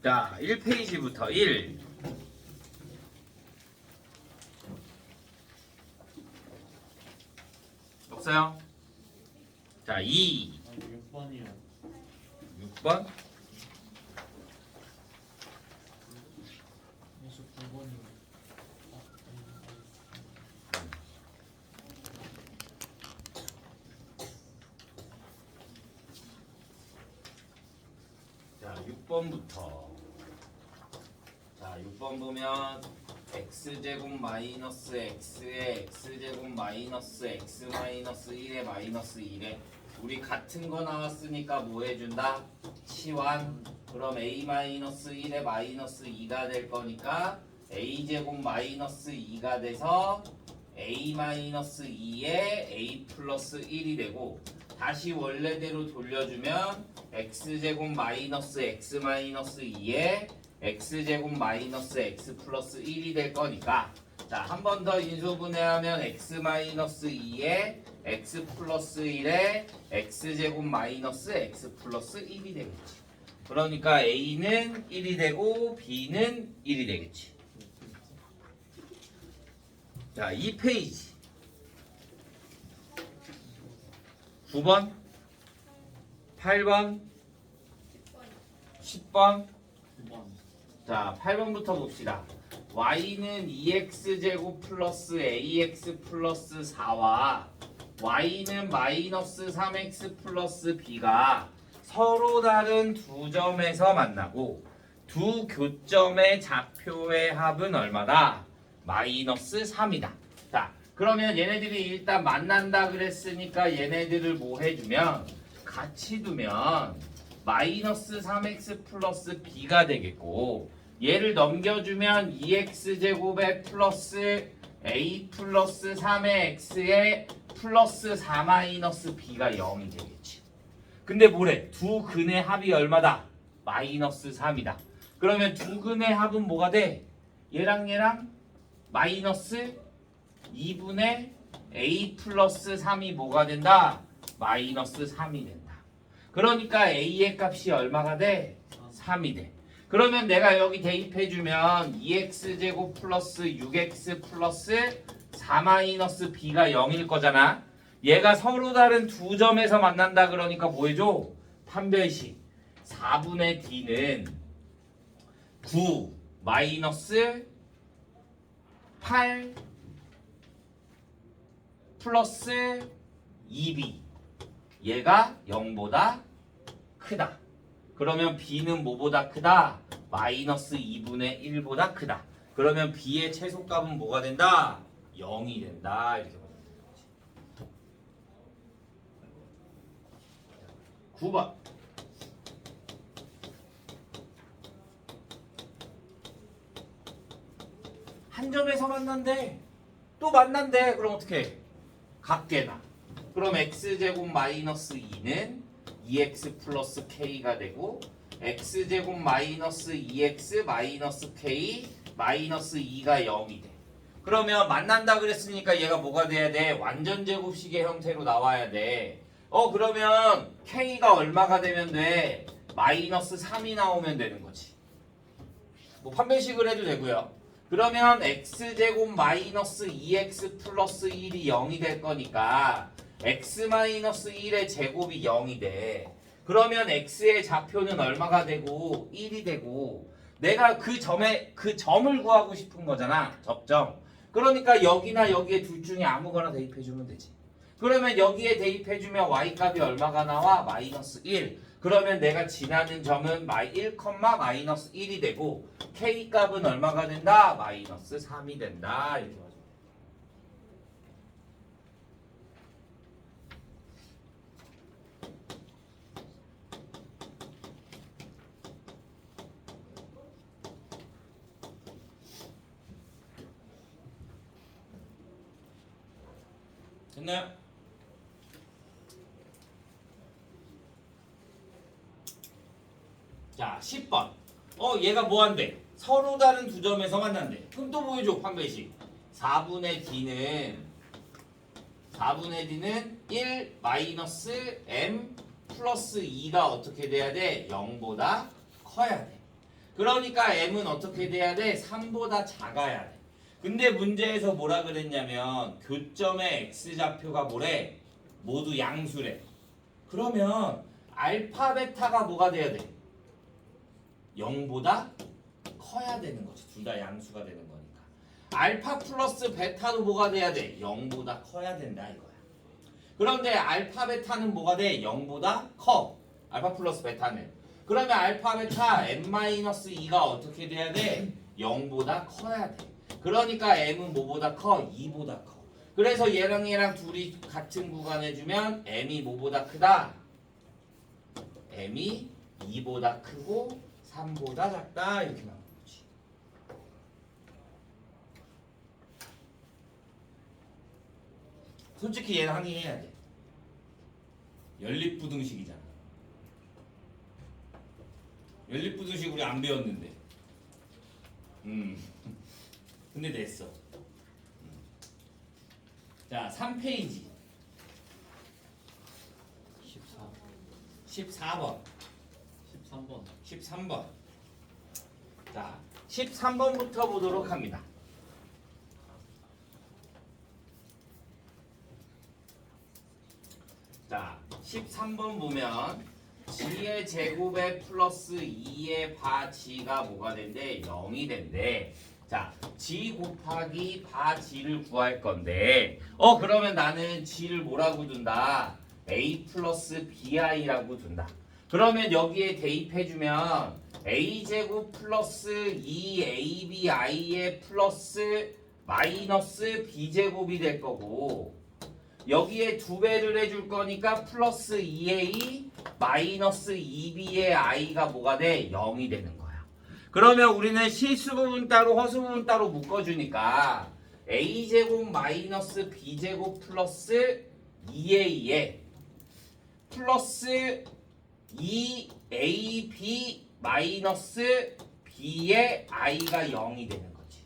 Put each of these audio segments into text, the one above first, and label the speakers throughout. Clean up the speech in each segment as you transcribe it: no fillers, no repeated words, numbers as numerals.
Speaker 1: 자, 1페이지부터 1. 없어요? 자, 2.
Speaker 2: 6번이요.
Speaker 1: 6번.
Speaker 2: 29번이요.
Speaker 1: 자, 6번부터. 자, 6번 보면 x제곱 마이너스 x에 x제곱 마이너스 x 마이너스 1에 마이너스 1에 우리 같은 거 나왔으니까 뭐 해준다? 치환. 그럼 a 마이너스 1에 마이너스 2가 될 거니까 a제곱 마이너스 2가 돼서 a 마이너스 2에 a 플러스 1이 되고 다시 원래대로 돌려주면 x제곱 마이너스 x 마이너스 2에 x제곱 마이너스 x 플러스 1이 될 거니까 자, 한 번 더 인수분해하면 x 마이너스 2에 x 플러스 1에 x제곱 마이너스 x 플러스 1이 되겠지. 그러니까 a는 1이 되고 b는 1이 되겠지. 자, 2페이지 9번 8번 10번
Speaker 2: 9번.
Speaker 1: 자, 8번부터 봅시다. y는 2x제곱 플러스 ax 플러스 4와 y는 마이너스 3x 플러스 b가 서로 다른 두 점에서 만나고 두 교점의 좌표의 합은 얼마다? 마이너스 3이다. 자, 그러면 얘네들이 일단 만난다 그랬으니까 얘네들을 뭐 해주면 같이 두면 마이너스 3x 플러스 b가 되겠고 얘를 넘겨주면 2x제곱에 플러스 a 플러스 3의 x에 플러스 4 마이너스 b가 0이 되겠지. 근데 뭐래? 두 근의 합이 얼마다? 마이너스 3이다. 그러면 두 근의 합은 뭐가 돼? 얘랑 얘랑 마이너스 2분의 a 플러스 3이 뭐가 된다? 마이너스 3이 된다. 그러니까 a의 값이 얼마가 돼? 3이 돼. 그러면 내가 여기 대입해주면 2x제곱 플러스 6x 플러스 4 마이너스 b가 0일 거잖아. 얘가 서로 다른 두 점에서 만난다 그러니까 뭐 해줘? 판별식 4분의 d는 9 마이너스 8 플러스 2b 얘가 0보다 크다. 그러면 b는 뭐보다 크다? 마이너스 2분의 1보다 크다. 그러면 b의 최소값은 뭐가 된다? 0이 된다. 이렇게 보면 되지. 9번 한 점에서 만난대. 또 만난대. 그럼 어떻게? 각계나. 그럼 x제곱 마이너스 2는 2x 플러스 k가 되고 x제곱 마이너스 2x 마이너스 k 마이너스 2가 0이 돼. 그러면 만난다 그랬으니까 얘가 뭐가 돼야 돼? 완전 제곱식의 형태로 나와야 돼. 그러면 k가 얼마가 되면 돼? 마이너스 3이 나오면 되는 거지. 뭐 판별식을 해도 되고요. 그러면 x제곱 마이너스 2x 플러스 1이 0이 될 거니까 x 마이너스 1의 제곱이 0이 돼. 그러면 x의 좌표는 얼마가 되고 1이 되고 내가 그 점을 구하고 싶은 거잖아. 접점. 그러니까 여기나 여기에 둘 중에 아무거나 대입해주면 되지. 그러면 여기에 대입해주면 y값이 얼마가 나와? 마이너스 1. 그러면 내가 지나는 점은 1, 마이너스 1이 되고 k값은 얼마가 된다? 마이너스 3이 된다. 이렇게 하죠. 됐나요? 자, 10번. 얘가 뭐 한대? 서로 다른 두 점에서 만난대. 그럼 또 보여줘, 판별식. 4분의 D는 1 마이너스 M 플러스 2가 어떻게 돼야 돼? 0보다 커야 돼. 그러니까 m은 어떻게 돼야 돼? 3보다 작아야 돼. 근데 문제에서 뭐라 그랬냐면 교점의 x좌표가 뭐래? 모두 양수래. 그러면 알파 베타가 뭐가 돼야 돼? 0보다 커야 되는 거지. 둘 다 양수가 되는 거니까. 알파 플러스 베타도 뭐가 돼야 돼? 0보다 커야 된다 이거야. 그런데 알파 베타는 뭐가 돼? 0보다 커. 알파 플러스 베타는. 그러면 알파 베타 n-2가 어떻게 돼야 돼? 0보다 커야 돼. 그러니까 m은 뭐보다 커? 2보다 커. 그래서 얘랑 둘이 같은 구간에 주면 m이 뭐보다 크다? m이 2보다 크고 3보다 작다 이렇게 나오는 거지. 솔직히 얘는 항의해야 돼. 연립부등식이잖아. 연립부등식 우리 안 배웠는데. 근데 냈어. 자, 3페이지. 14번.
Speaker 2: 13번.
Speaker 1: 13번. 자, 13번부터 보도록 합니다. 자, 13번 보면 g의 제곱에 플러스 2의 바 g가 뭐가 된대? 0이 된대. 자, g 곱하기 바 g를 구할 건데 그러면 나는 g를 뭐라고 둔다? a 플러스 bi라고 둔다. 그러면 여기에 대입해주면 a제곱 플러스 2abi의 플러스 마이너스 b제곱이 될 거고 여기에 2배를 해줄 거니까 플러스 2a 마이너스 2b의 i가 뭐가 돼? 0이 되는 거야. 그러면 우리는 실수 부분 따로 허수 부분 따로 묶어주니까 a제곱 마이너스 b제곱 플러스 2a에 플러스 2ab 마이너스 b의 i가 0이 되는 거지.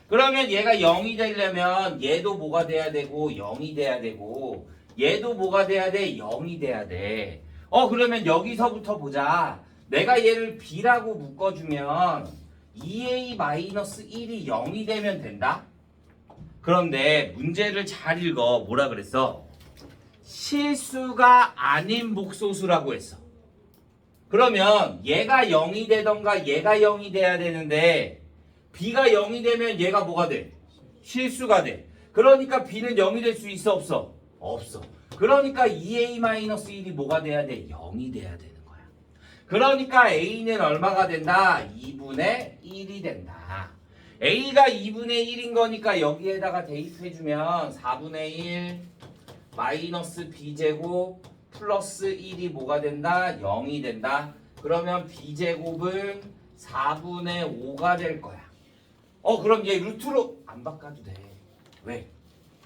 Speaker 1: 그러면 얘가 0이 되려면 얘도 뭐가 돼야 되고 0이 돼야 되고 얘도 뭐가 돼야 돼? 0이 돼야 돼. 그러면 여기서부터 보자. 내가 얘를 b라고 묶어주면 2a-1이 0이 되면 된다? 그런데 문제를 잘 읽어. 뭐라 그랬어? 실수가 아닌 복소수라고 했어. 그러면 얘가 0이 되던가 얘가 0이 돼야 되는데 b가 0이 되면 얘가 뭐가 돼? 실수가 돼. 그러니까 b는 0이 될 수 있어 없어? 없어. 그러니까 2a-1이 뭐가 돼야 돼? 0이 돼야 되는 거야. 그러니까 a는 얼마가 된다? 2분의 1이 된다. a가 2분의 1인 거니까 여기에다가 대입해주면 4분의 1 마이너스 b제곱 플러스 1이 뭐가 된다? 0이 된다. 그러면 b제곱은 4분의 5가 될 거야. 그럼 얘 루트로 안 바꿔도 돼. 왜?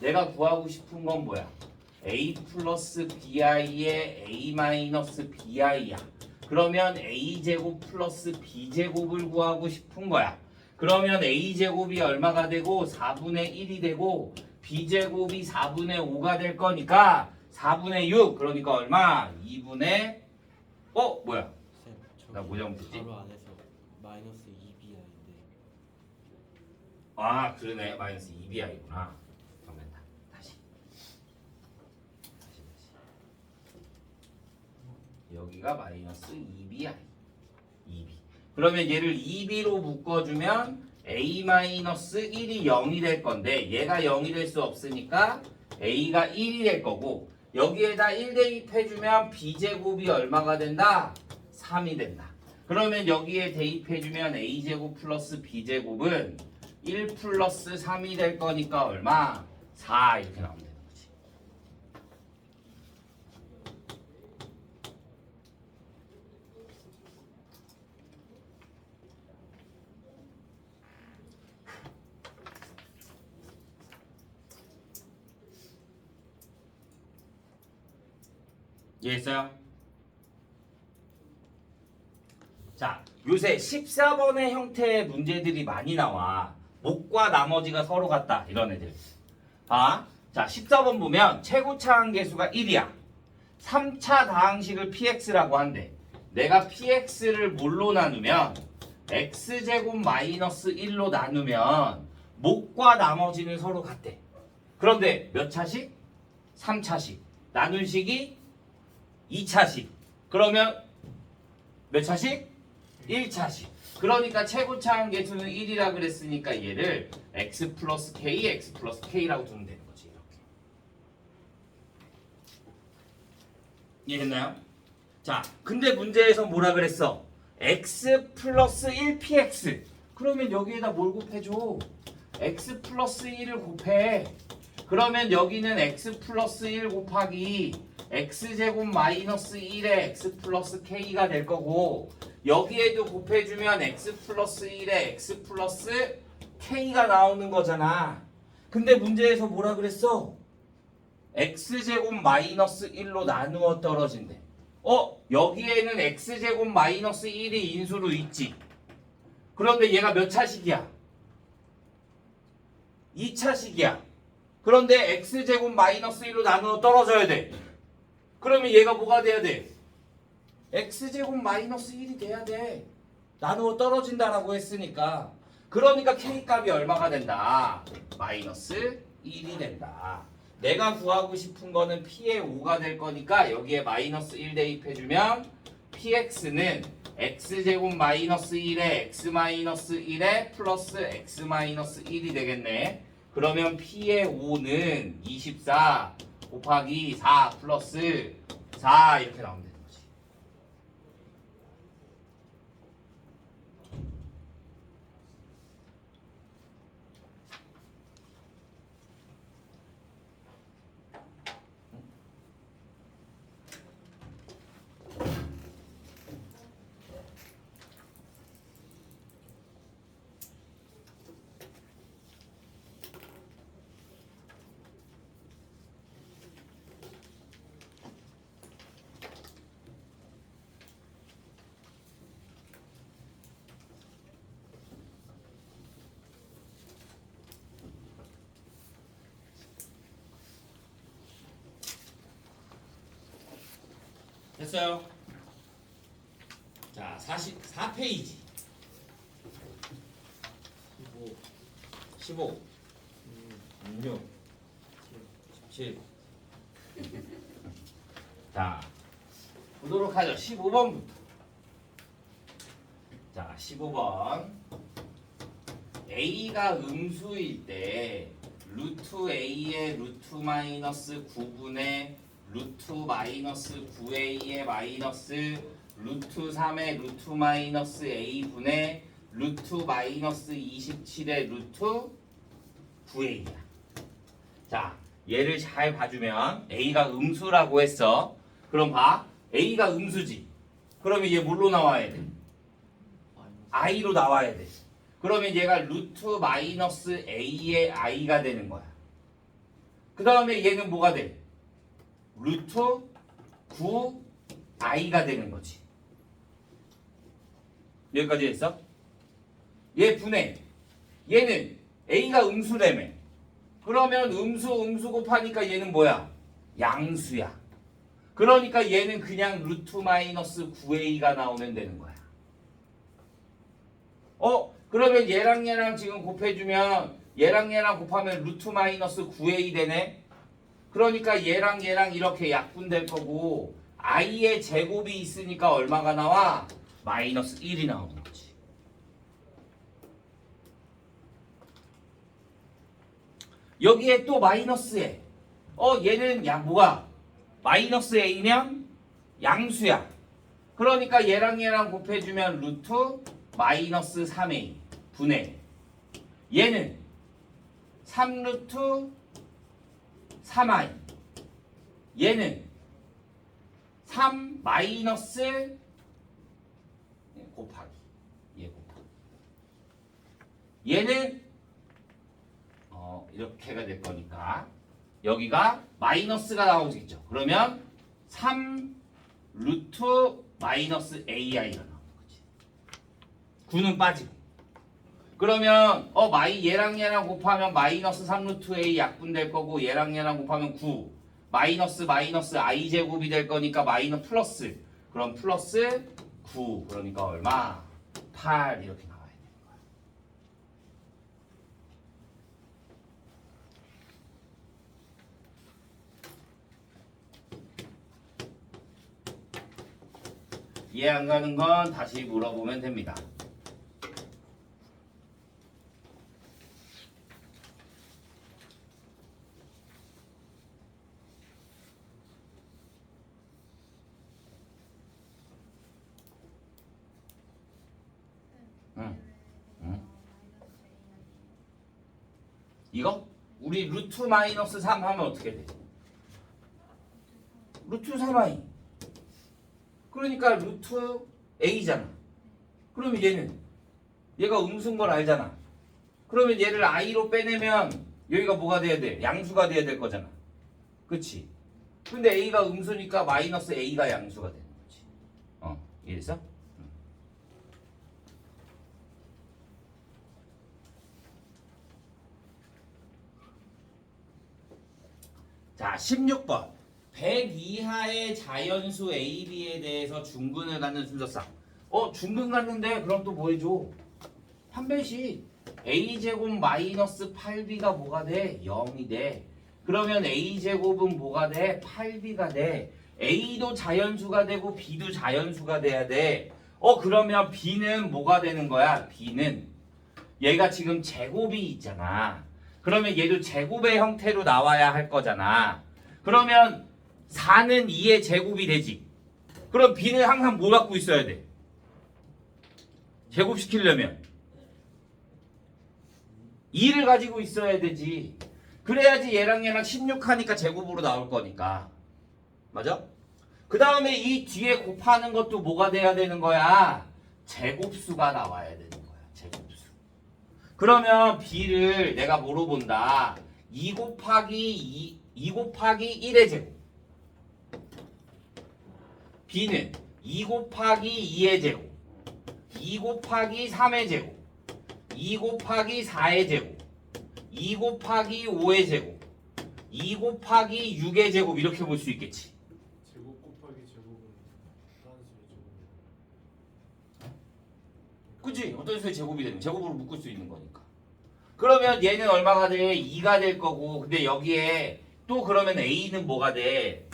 Speaker 1: 내가 구하고 싶은 건 뭐야? a 플러스 bi의 a 마이너스 bi야. 그러면 a제곱 플러스 b제곱을 구하고 싶은 거야. 그러면 a제곱이 얼마가 되고 4분의 1이 되고 b제곱이 4분의 5가 될 거니까 4분의 6 그러니까 얼마? 2분의 뭐야? 나 뭐 잘못했지?
Speaker 2: 바로 안에서 마이너스 2bi인데.
Speaker 1: 아 그러네. 마이너스 2bi구나. 잠깐만 다시 여기가 마이너스 2bi 2b. 그러면 얘를 2b로 묶어주면 a-1이 0이 될 건데 얘가 0이 될 수 없으니까 a가 1이 될 거고 여기에다 1 대입해주면 b제곱이 얼마가 된다? 3이 된다. 그러면 여기에 대입해주면 a제곱 플러스 b제곱은 1 플러스 3이 될 거니까 얼마? 4 이렇게 나오면 되는 거지. 이해했어요? 자, 요새 14번의 형태의 문제들이 많이 나와. 목과 나머지가 서로 같다. 이런 애들. 자, 14번 보면 최고차 항계수가 1이야. 3차 다항식을 px라고 한대. 내가 px를 뭘로 나누면 x제곱 마이너스 1로 나누면 목과 나머지는 서로 같대. 그런데 몇 차식? 3차식. 나눈 식이 2차식. 그러면 몇 차식? 1차식. 그러니까 최고차항 계수는 1이라 그랬으니까 얘를 x 플러스 k, x 플러스 k라고 두면 되는 거지. 이렇게. 이해했나요? 자, 근데 문제에서 뭐라 그랬어? x 플러스 1px. 그러면 여기에다 뭘 곱해줘? x 플러스 1을 곱해. 그러면 여기는 x 플러스 1 곱하기 x제곱 마이너스 1의 x 플러스 k가 될 거고, 여기에도 곱해주면 x 플러스 1의 x 플러스 k가 나오는 거잖아. 근데 문제에서 뭐라 그랬어? x제곱 마이너스 1로 나누어 떨어진대. 여기에는 x제곱 마이너스 1이 인수로 있지. 그런데 얘가 몇 차식이야? 2차식이야. 그런데 x제곱 마이너스 1로 나누어 떨어져야 돼. 그러면 얘가 뭐가 돼야 돼? x제곱 마이너스 1이 돼야 돼. 나누어 떨어진다라고 했으니까. 그러니까 k값이 얼마가 된다? 마이너스 1이 된다. 내가 구하고 싶은 거는 p의 5가 될 거니까 여기에 마이너스 1 대입해주면 px는 x제곱 마이너스 1에 x 마이너스 1에 플러스 x 마이너스 1이 되겠네. 그러면 p의 5는 24 곱하기 4 플러스 4 이렇게 나오면 되는 거지. 됐어요? 자, 44페이지. 15, 16, 17. 자, 보도록 하죠. 15번부터. 자, 15번. A가 음수일 때 루트 A의 루트 마이너스 9분의 루트 마이너스 9A의 마이너스 루트 3의 루트 마이너스 A분의 루트 마이너스 27의 루트 9A야. 자, 얘를 잘 봐주면 A가 음수라고 했어. 그럼 봐. A가 음수지. 그러면 얘 뭘로 나와야 돼? I로 나와야 돼. 그러면 얘가 루트 마이너스 A의 I가 되는 거야. 그 다음에 얘는 뭐가 돼? 루트 9i가 되는 거지. 여기까지 했어? 얘 분해. 얘는 a가 음수라며. 그러면 음수 곱하니까 얘는 뭐야? 양수야. 그러니까 얘는 그냥 루트 마이너스 9a가 나오면 되는 거야. 그러면 얘랑 지금 곱해주면 얘랑 곱하면 루트 마이너스 9a 되네. 그러니까 얘랑 이렇게 약분될 거고 i의 제곱이 있으니까 얼마가 나와? 마이너스 1이 나오는 거지. 여기에 또 마이너스에 얘는 뭐가? 마이너스 a면 양수야. 그러니까 얘랑 곱해주면 루트 마이너스 3a 분의 얘는 3루트 3i 얘는 3 마이너스 곱하기 얘 곱하기 얘는 이렇게가 될 거니까 여기가 마이너스가 나오겠죠. 그러면 3 루트 마이너스 ai가 나오는 거지. 9는 빠지고. 그러면 얘랑 곱하면 마이너스 3 루트 a 약분될 거고 얘랑 곱하면 9 마이너스 i 제곱이 될 거니까 플러스. 그럼 플러스 9 그러니까 얼마? 8 이렇게 나와야 되는 거야. 이해 안 가는 건 다시 물어보면 됩니다. 이거? 우리 루트 마이너스 3 하면 어떻게 돼? 루트 3i. 그러니까 루트 a잖아. 그러면 얘가 음수인 걸 알잖아. 그러면 얘를 i로 빼내면 여기가 뭐가 돼야 돼? 양수가 돼야 될 거잖아. 그치? 근데 a가 음수니까 마이너스 a가 양수가 되는 거지. 이해했어? 자, 16번. 100 이하의 자연수 A, B에 대해서 중근을 갖는 순서상. 중근 갖는데 그럼 또 뭐 해줘? 판별식. A제곱 마이너스 8B가 뭐가 돼? 0이 돼. 그러면 A제곱은 뭐가 돼? 8B가 돼. A도 자연수가 되고 B도 자연수가 돼야 돼. 그러면 B는 뭐가 되는 거야? B는 얘가 지금 제곱이 있잖아. 그러면 얘도 제곱의 형태로 나와야 할 거잖아. 그러면 4는 2의 제곱이 되지. 그럼 B는 항상 뭐 갖고 있어야 돼? 제곱시키려면 2를 가지고 있어야 되지. 그래야지 얘랑 16 하니까 제곱으로 나올 거니까. 맞아? 그 다음에 이 뒤에 곱하는 것도 뭐가 돼야 되는 거야? 제곱수가 나와야 되는 거야. 제곱수. 그러면 B를 내가 뭐로 본다? 2 곱하기 1의 제곱. B는 2 곱하기 2의 제곱, 2 곱하기 3의 제곱, 2 곱하기 4의 제곱, 2 곱하기 5의 제곱, 2 곱하기 6의 제곱 이렇게 볼 수 있겠지.
Speaker 3: 제곱 곱하기 제곱은 다른 수의 제곱.
Speaker 1: 그치? 어떤 수의 제곱이 되는 제곱으로 묶을 수 있는 거니까. 그러면 얘는 얼마가 돼? 2가 될 거고. 근데 여기에 또 그러면 A는 뭐가 돼?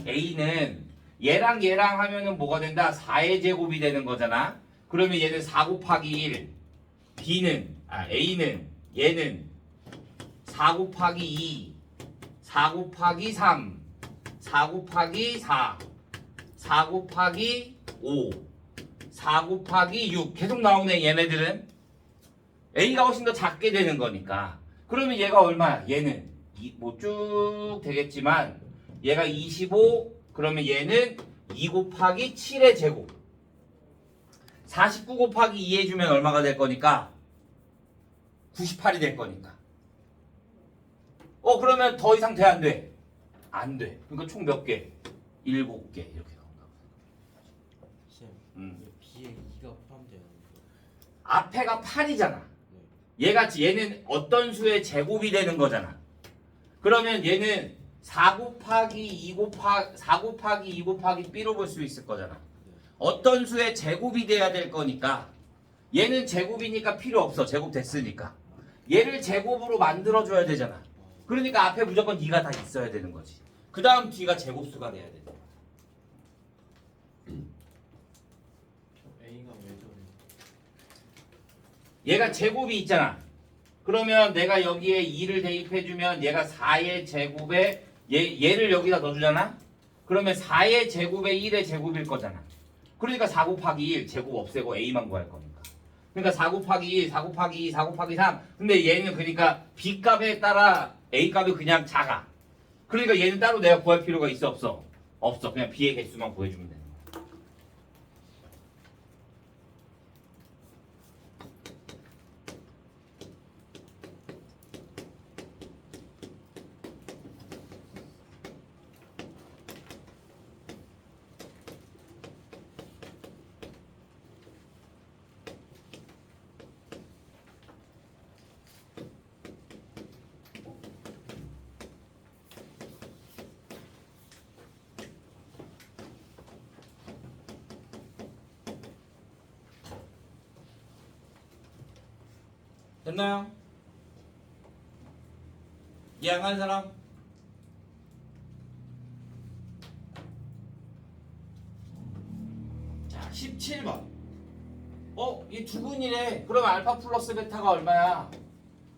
Speaker 1: A는 얘랑 하면은 뭐가 된다? 4의 제곱이 되는 거잖아. 그러면 얘는 4 곱하기 1. A는 얘는 4 곱하기 2, 4 곱하기 3, 4 곱하기 4, 4 곱하기 5, 4 곱하기 6 계속 나오네. 얘네들은 A가 훨씬 더 작게 되는 거니까. 그러면 얘가 얼마야? 얘는 뭐 쭉 되겠지만 얘가 25. 그러면 얘는 2 곱하기 7의 제곱. 49 곱하기 2 해주면 얼마가 될 거니까? 98이 될 거니까. 그러면 더 이상 돼, 안 돼? 안 돼. 그러니까 총 몇 개? 7개 이렇게 나온다고.
Speaker 2: 쌤, B에 2가 포함되어 있는
Speaker 1: 앞에가 8이잖아.
Speaker 2: 네.
Speaker 1: 얘는 어떤 수의 제곱이 되는 거잖아. 그러면 얘는 4 곱하기 2 곱하기 B로 볼 수 있을 거잖아. 어떤 수의 제곱이 돼야 될 거니까 얘는 제곱이니까 필요 없어. 제곱 됐으니까. 얘를 제곱으로 만들어줘야 되잖아. 그러니까 앞에 무조건 2가 다 있어야 되는 거지. 그 다음 뒤가 제곱수가 돼야 돼.
Speaker 3: A가 왜 저래?
Speaker 1: 얘가 제곱이 있잖아. 그러면 내가 여기에 2를 대입해주면 얘가 4의 제곱에 얘를 여기다 넣어주잖아. 그러면 4의 제곱에 1의 제곱일 거잖아. 그러니까 4 곱하기 1 제곱 없애고 A만 구할 거니까. 그러니까 4 곱하기 1, 4 곱하기 2, 4 곱하기 3. 근데 얘는 그러니까 B 값에 따라 A 값이 그냥 작아. 그러니까 얘는 따로 내가 구할 필요가 있어 없어? 없어. 그냥 B의 개수만 구해주면 돼. 됐나요? 이해 안 가는 사람? 자, 17번. 이 두 분이래. 그러면 알파 플러스 베타가 얼마야?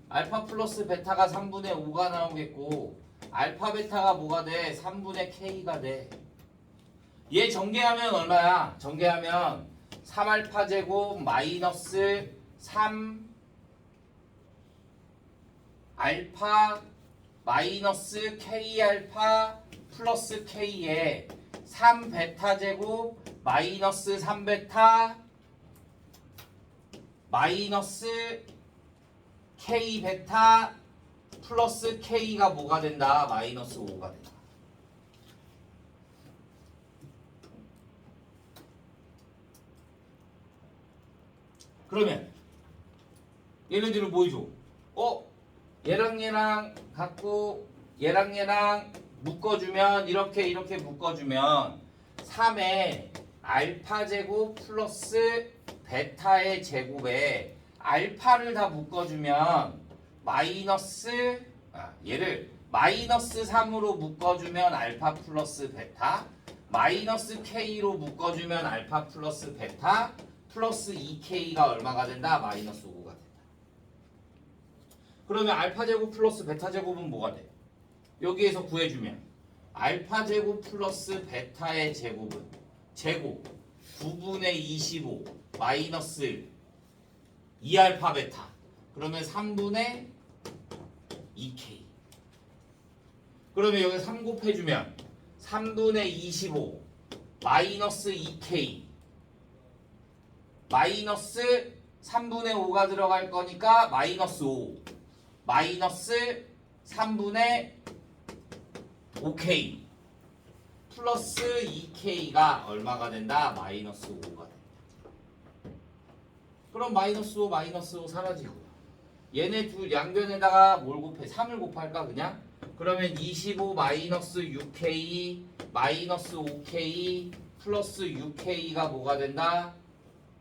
Speaker 1: 알파 플러스 베타가 3분의 5가 나오겠고 알파 베타가 뭐가 돼? 3분의 K가 돼. 얘 전개하면 얼마야? 전개하면 3알파 제곱 마이너스 3 알파 마이너스 K 알파 플러스 K에 3 베타 제곱 마이너스 3 베타 마이너스 K 베타 플러스 K가 뭐가 된다? 마이너스 5가 된다. 그러면 얘네들을 뭐 해줘? 얘랑 얘랑 갖고 얘랑 얘랑 묶어주면 이렇게 묶어주면 3의 알파 제곱 플러스 베타의 제곱에 알파를 다 묶어주면 마이너스 얘를 마이너스 3으로 묶어주면 알파 플러스 베타 마이너스 K로 묶어주면 알파 플러스 베타 플러스 2K가 얼마가 된다? 마이너스 5가 된다. 그러면 알파 제곱 플러스 베타 제곱은 뭐가 돼? 여기에서 구해주면 알파 제곱 플러스 베타의 제곱은 제곱 9분의 25 마이너스 2알파 베타 그러면 3분의 2K 그러면 여기 3 곱해주면 3분의 25 마이너스 2K 마이너스 3분의 5가 들어갈 거니까 마이너스 5 마이너스 3분의 5K 플러스 2K가 얼마가 된다? 마이너스 5가 된다. 그럼 마이너스 5 사라지고 얘네 두 양변에다가 뭘 곱해? 3을 곱할까 그냥? 그러면 25 마이너스 6K 마이너스 5K 플러스 6K가 뭐가 된다?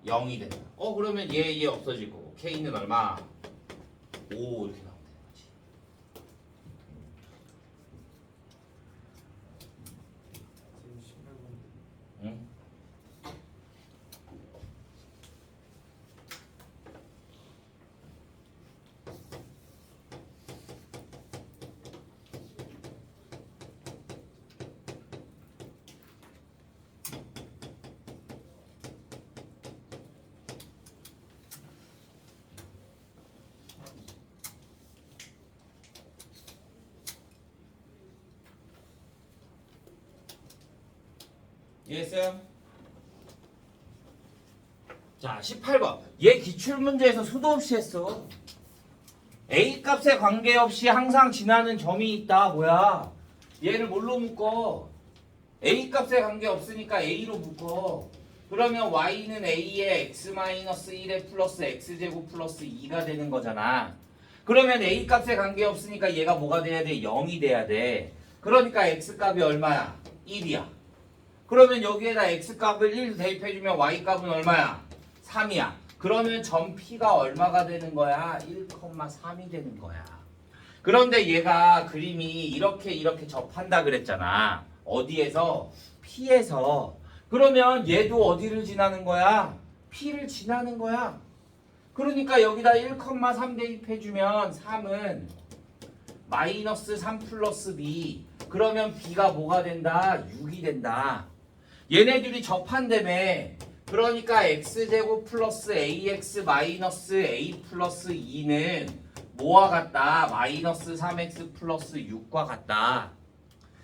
Speaker 1: 0이 된다. 그러면 얘 없어질 거고 K는 얼마? 5 이렇게 나오면 되는 거지.
Speaker 3: 지금 18번.
Speaker 1: 응? 이해했어요? 자 18번 얘 기출문제에서 수도 없이 했어. A 값에 관계없이 항상 지나는 점이 있다. 뭐야? 얘를 뭘로 묶어? A 값에 관계없으니까 A로 묶어. 그러면 Y는 A에 X-1에 플러스 X제곱 플러스 2가 되는 거잖아. 그러면 A 값에 관계없으니까 얘가 뭐가 돼야 돼? 0이 돼야 돼. 그러니까 X값이 얼마야? 1이야. 그러면 여기에다 X값을 1 대입해주면 Y값은 얼마야? 3이야. 그러면 점 P가 얼마가 되는 거야? 1,3이 되는 거야. 그런데 얘가 그림이 이렇게 접한다 그랬잖아. 어디에서? P에서. 그러면 얘도 어디를 지나는 거야? P를 지나는 거야. 그러니까 여기다 1,3 대입해주면 3은 마이너스 3 플러스 B. 그러면 B가 뭐가 된다? 6이 된다. 얘네들이 접한다며. 그러니까 x제곱 플러스 ax 마이너스 a 플러스 2는 뭐와 같다? 마이너스 3x 플러스 6과 같다.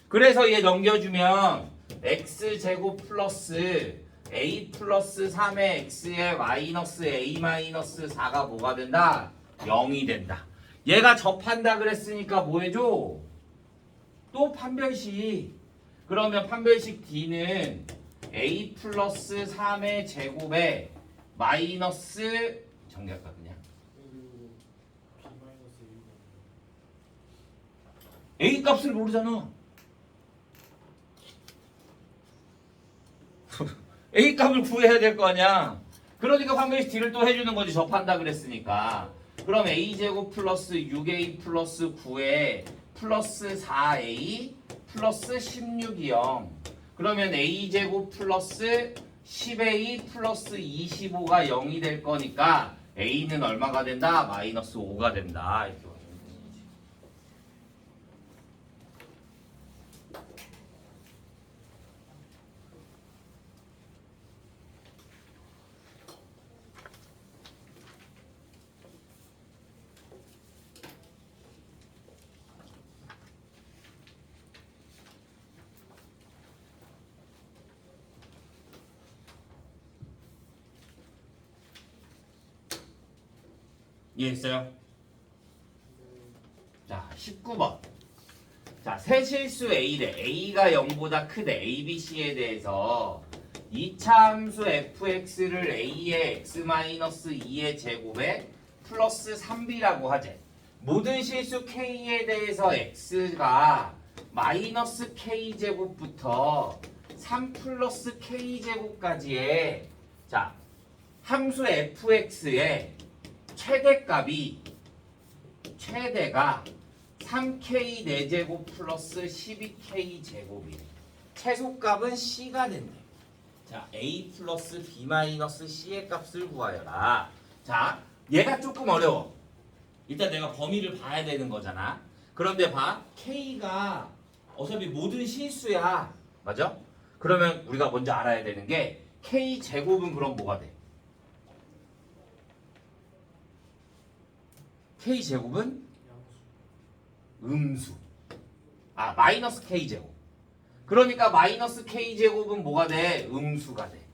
Speaker 1: 그래서 얘 넘겨주면 x제곱 플러스 a 플러스 3의 x에 마이너스 a 마이너스 4가 뭐가 된다? 0이 된다. 얘가 접한다 그랬으니까 뭐 해줘? 또 판별식. 그러면 판별식 D는 a 플러스 3의 제곱에 마이너스 정리할까 그냥
Speaker 3: 그리고 B 마이너스
Speaker 1: a 값을 모르잖아. a 값을 구해야 될 거 아니야. 그러니까 판별식 D를 또 해주는 거지. 접한다 그랬으니까. 그럼 a제곱 플러스 6a 플러스 9에 플러스 4a 플러스 16이 0. 그러면 a제곱 플러스 10a 플러스 25가 0이 될 거니까 a는 얼마가 된다? 마이너스 5가 된다. 이렇게 보면 되는 거지. 이해했어요? 자, 19번. 자, 세실수 A래. A가 0보다 크대. A, B, C에 대해서 이차함수 fx를 A의 x-2의 제곱에 플러스 3b라고 하재. 모든 실수 K에 대해서 x가 마이너스 K제곱부터 3 플러스 K제곱까지의 자, 함수 fx의 최대가 3k 4제곱 플러스 12k 제곱이래. 최소값은 c가 된대. 자, a 플러스 b 마이너스 c의 값을 구하여라. 자, 얘가 조금 어려워. 일단 내가 범위를 봐야 되는 거잖아. 그런데 봐, k가 어차피 모든 실수야. 맞아? 그러면 우리가 먼저 알아야 되는 게 k 제곱은 그럼 뭐가 돼? k 제곱은 음수. 아, 마이너스 k 제곱. 그러니까 마이너스 k 제곱은 뭐가 돼? 음수가 돼.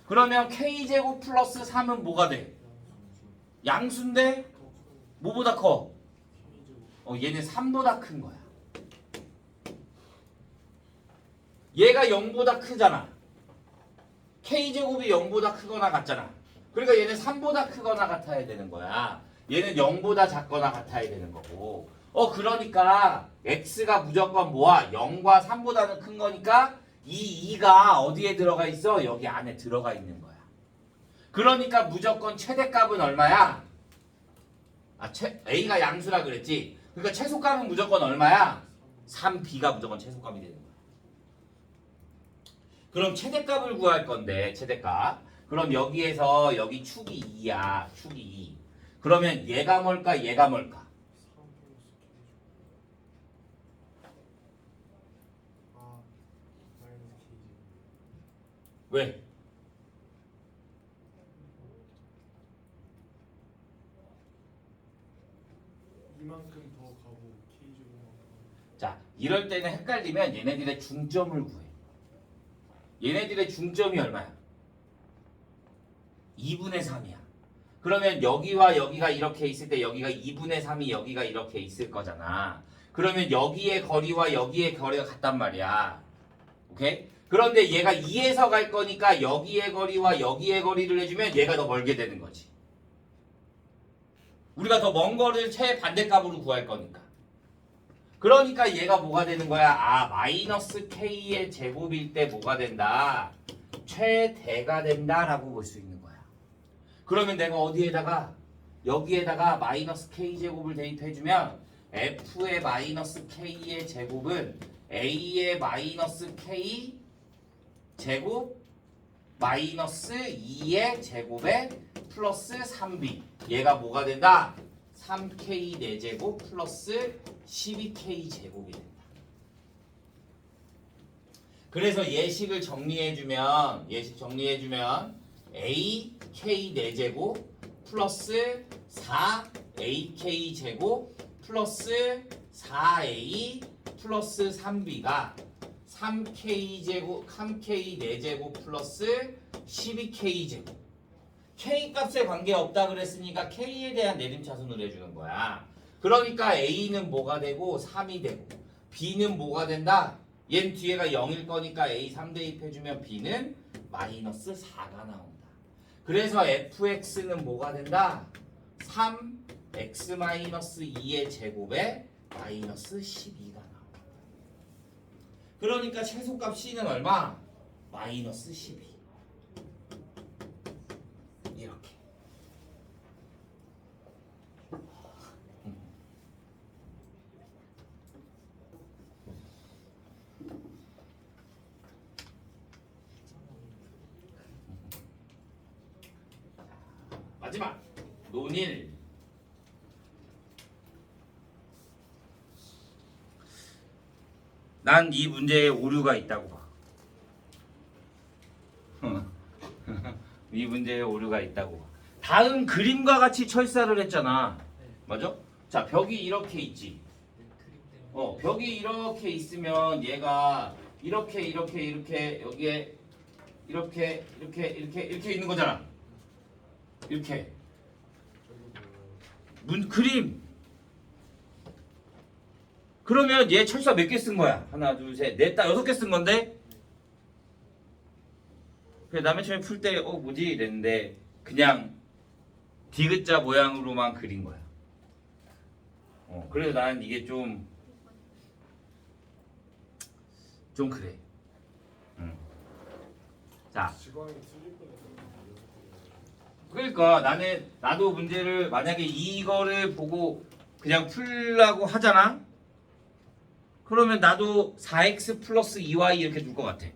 Speaker 1: 그러면 k 제곱 플러스 3은 뭐가 돼? 양수인데 뭐보다 커? 얘는 3보다 큰 거야. 얘가 0보다 크잖아. k 제곱이 0보다 크거나 같잖아. 그러니까 얘는 3보다 크거나 같아야 되는 거야. 얘는 0보다 작거나 같아야 되는 거고. 그러니까 x가 무조건 뭐야? 0과 3보다는 큰 거니까 이 2가 어디에 들어가 있어? 여기 안에 들어가 있는 거야. 그러니까 무조건 최대값은 얼마야? a가 양수라 그랬지. 그러니까 최소값은 무조건 얼마야? 3b가 무조건 최소값이 되는 거야. 그럼 최대값을 구할 건데 최대값. 그럼 여기에서 여기 축이 2야. 축이 2. 그러면 얘가 뭘까? 얘가 뭘까? 왜?
Speaker 3: 이만큼 더 가고 K제곱만큼.
Speaker 1: 자, 이럴 때는 헷갈리면 얘네들의 중점을 구해. 얘네들의 중점이 얼마야? 2분의 3이야. 그러면 여기와 여기가 이렇게 있을 때 여기가 2분의 3이 여기가 이렇게 있을 거잖아. 그러면 여기의 거리와 여기의 거리가 같단 말이야. 오케이? 그런데 얘가 2에서 갈 거니까 여기의 거리와 여기의 거리를 해주면 얘가 더 멀게 되는 거지. 우리가 더 먼 거리를 최반대값으로 구할 거니까. 그러니까 얘가 뭐가 되는 거야? 마이너스 k의 제곱일 때 뭐가 된다? 최대가 된다라고 볼 수 있는 거야. 그러면 내가 어디에다가 여기에다가 마이너스 k제곱을 대입해주면 f의 마이너스 k의 제곱은 a의 마이너스 k 제곱 마이너스 2의 제곱에 플러스 3b. 얘가 뭐가 된다? 3k 4제곱 플러스 12k 제곱이 된다. 그래서 예식 정리해주면 a k 4제곱 플러스 4ak 제곱 플러스 4a 플러스 3b가 3k 제곱 3k 4제곱 플러스 12k 제곱. k 값에 관계없다 그랬으니까 k에 대한 내림차순으로 해주는 거야. 그러니까 a는 뭐가 되고 3이 되고 b는 뭐가 된다? 얘는 뒤에가 0일 거니까 a 3 대입해주면 b는 마이너스 4가 나온다. 그래서 fx는 뭐가 된다? 3x-2의 제곱에 마이너스 12가 나온다. 그러니까 최소값 c는 얼마? 마이너스 12. 이렇게. 마지막 논일. 난 이 문제에 오류가 있다고 봐. 이 문제에 오류가 있다고 봐. 다음 그림과 같이 철사를 했잖아. 맞아? 자, 벽이 이렇게 있지. 벽이 이렇게 있으면 얘가 이렇게 여기에 이렇게 있는 거잖아. 이렇게 그림. 그러면 얘 철사 몇 개 쓴 거야? 하나, 둘, 셋, 넷, 다 6개 쓴 건데. 그래 나 맨 처음에 풀 때 뭐지 이랬는데 그냥 디귿자 모양으로만 그린 거야. 그래서 난 이게 좀 그래. 자,
Speaker 3: 직원이 틀릴 뻔했어.
Speaker 1: 그러니까 나도 문제를 만약에 이거를 보고 그냥 풀라고 하잖아. 그러면 나도 4x 플러스 2y 이렇게 줄 것 같아.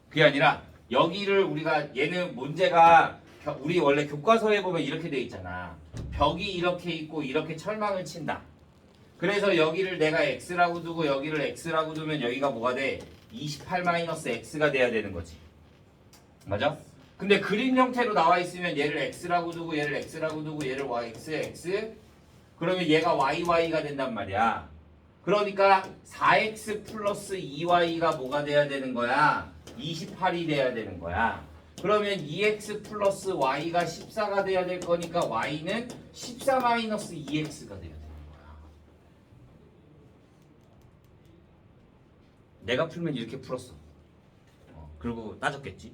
Speaker 1: 그게 아니라 여기를 우리가 얘는 문제가 우리 원래 교과서에 보면 이렇게 돼 있잖아. 벽이 이렇게 있고 이렇게 철망을 친다. 그래서 여기를 내가 x라고 두고 여기를 x라고 두면 여기가 뭐가 돼? 28-x가 돼야 되는 거지. 맞아? 근데 그림 형태로 나와 있으면 얘를 x라고 두고 얘를 x라고 두고 얘를 x 그러면 얘가 y가 된단 말이야. 그러니까 4x 플러스 2y가 뭐가 돼야 되는 거야? 28이 돼야 되는 거야. 그러면 2x 플러스 y가 14가 돼야 될 거니까 y는 14-2x가 돼야 되는 거야. 내가 풀면 이렇게 풀었어. 그리고 따졌겠지.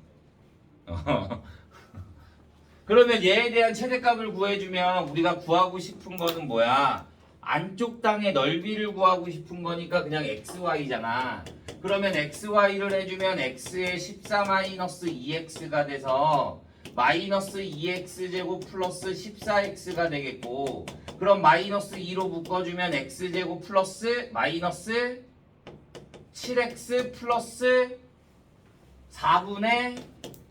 Speaker 1: 그러면 얘에 대한 최대값을 구해주면 우리가 구하고 싶은 거는 뭐야? 안쪽 땅의 넓이를 구하고 싶은 거니까 그냥 xy잖아. 그러면 xy를 해주면 x의 14-2x가 돼서 마이너스 2x제곱 플러스 14x가 되겠고, 그럼 마이너스 2로 묶어주면 x제곱 플러스 마이너스 7x 플러스 4분의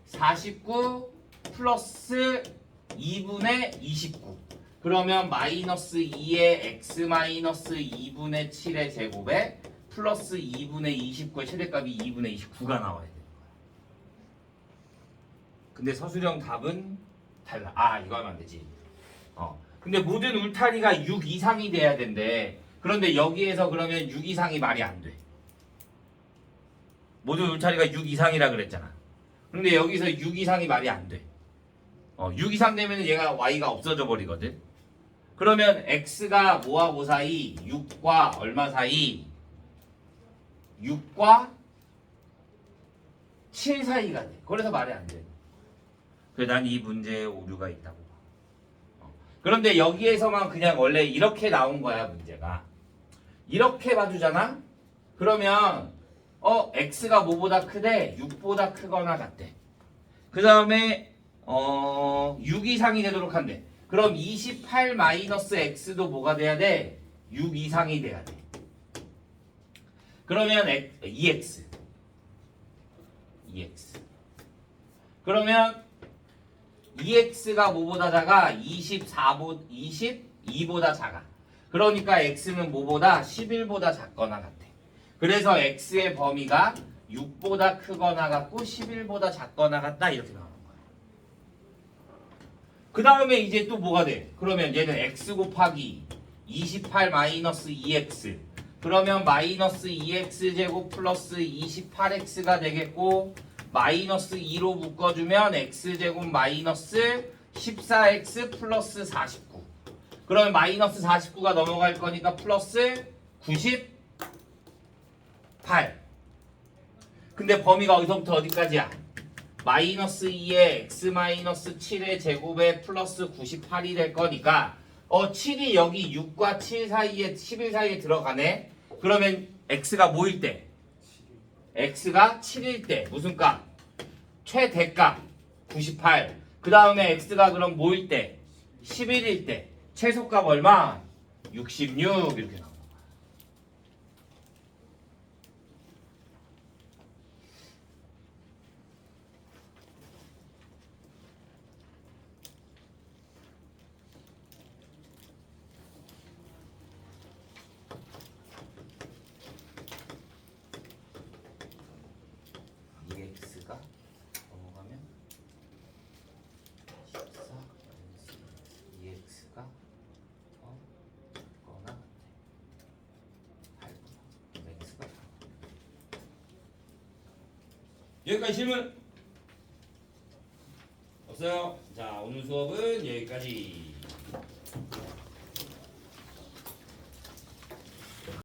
Speaker 1: 49 플러스 2분의 29. 그러면 마이너스 2의 x 마이너스 2분의 7의 제곱에 플러스 2분의 29의 최대값이 2분의 29가 나와야 되는 거야. 근데 서술형 답은 달라. 이거 하면 안 되지. 근데 모든 울타리가 6 이상이 돼야 된대. 그런데 여기에서 그러면 6 이상이 말이 안 돼. 모든 울타리가 6 이상이라 그랬잖아. 근데 여기서 6 이상이 말이 안 돼. 6 이상 되면 얘가 y가 없어져 버리거든. 그러면 x가 뭐와 뭐 사이? 6과 얼마 사이? 6과 7 사이가 돼. 그래서 말이 안 돼. 그래서 난 이 문제에 오류가 있다고 봐. 그런데 여기에서만 그냥 원래 이렇게 나온 거야, 문제가. 이렇게 봐주잖아? 그러면 x가 뭐보다 크대? 6보다 크거나 같대. 그 다음에 6 이상이 되도록 한대. 그럼 28-x도 뭐가 돼야 돼? 6 이상이 돼야 돼. 그러면 2x. 그러면 2x가 뭐보다 작아? 22보다 작아. 그러니까 x는 뭐보다? 11보다 작거나 같아. 그래서 x의 범위가 6보다 크거나 같고 11보다 작거나 같다 이렇게 나오는 거야. 그 다음에 이제 또 뭐가 돼? 그러면 얘는 x 곱하기 28-2x 그러면 마이너스 2x 제곱 플러스 28x가 되겠고 마이너스 2로 묶어주면 x제곱 마이너스 14x 플러스 49 그러면 마이너스 49가 넘어갈 거니까 플러스 98 근데 범위가 어디서부터 어디까지야? 마이너스 2의 x 마이너스 7의 제곱에 플러스 98이 될 거니까 7이 여기 6과 7 사이에 11 사이에 들어가네. 그러면 x가 뭐일 때? x가 7일 때 무슨 값? 최대값 98. 그 다음에 x가 그럼 뭐일 때? 11일 때 최소값 얼마? 66 이렇게 나와.
Speaker 4: 여기까지 질문 없어요? 자 오늘 수업은 여기까지.